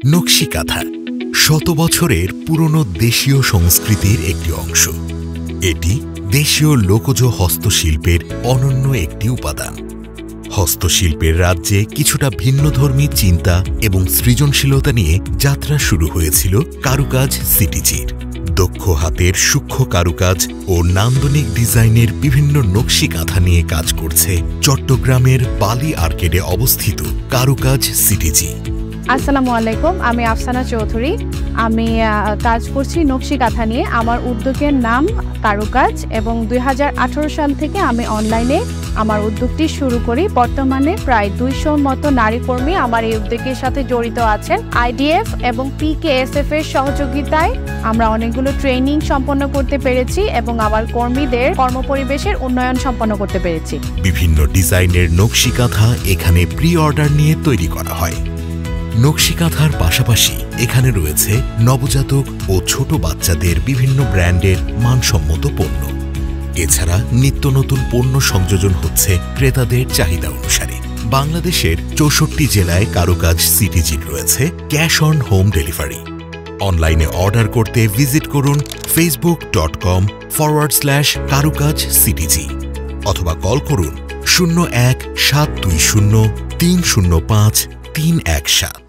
নকশি কাঁথা শত বছরের পুরনো দেশীয় সংস্কৃতির একটি অংশ। এটি দেশীয় লোকজ হস্তশিল্পের অনন্য একটি উপাদান। হস্তশিল্পের রাজ্যে কিছুটা ভিন্নধর্মী চিন্তা এবং সৃজনশীলতা নিয়ে যাত্রা শুরু হয়েছিল কারুকাজ সিটিজির। দক্ষ হাতের সূক্ষ্ম কারুকাজ ও নান্দনিক ডিজাইনের বিভিন্ন নকশি কাঁথা নিয়ে কাজ করছে চট্টগ্রামের বালি আর্কেডে অবস্থিত কারুকাজ সিটিজি। আসসালামু আলাইকুম, আমি আফসানা চৌধুরী। আমি কাজ করছি নকশি কাঁথা নিয়ে। আমার উদ্যোগের নাম কারুকাজ এবং 2018 সাল থেকে আমি অনলাইনে আমার উদ্যোগটি শুরু করি। বর্তমানে প্রায় 200 মতো নারী কর্মী আমার এই উদ্যোগের সাথে জড়িত আছেন। IDF এবং PKSF এর সহযোগিতায় আমরা অনেকগুলো ট্রেনিং সম্পন্ন করতে পেরেছি এবং আমার কর্মীদের কর্মপরিবেশের উন্নয়ন সম্পন্ন করতে পেরেছি। বিভিন্ন ডিজাইনের নকশি কাঁথা এখানে প্রি অর্ডার নিয়ে তৈরি করা হয়। নকশি কাঁথার পাশাপাশি এখানে রয়েছে নবজাতক ও ছোট বাচ্চাদের বিভিন্ন ব্র্যান্ডের মানসম্মত পণ্য। এছাড়া নিত্য নতুন পণ্য সংযোজন হচ্ছে ক্রেতাদের চাহিদা অনুসারে। বাংলাদেশের 64 জেলায় কারুকাজ সিটিজির রয়েছে ক্যাশ অন হোম ডেলিভারি। অনলাইনে অর্ডার করতে ভিজিট করুন facebook.com/কারুকাজ-সিটিজি অথবা কল করুন 01-720-305-317।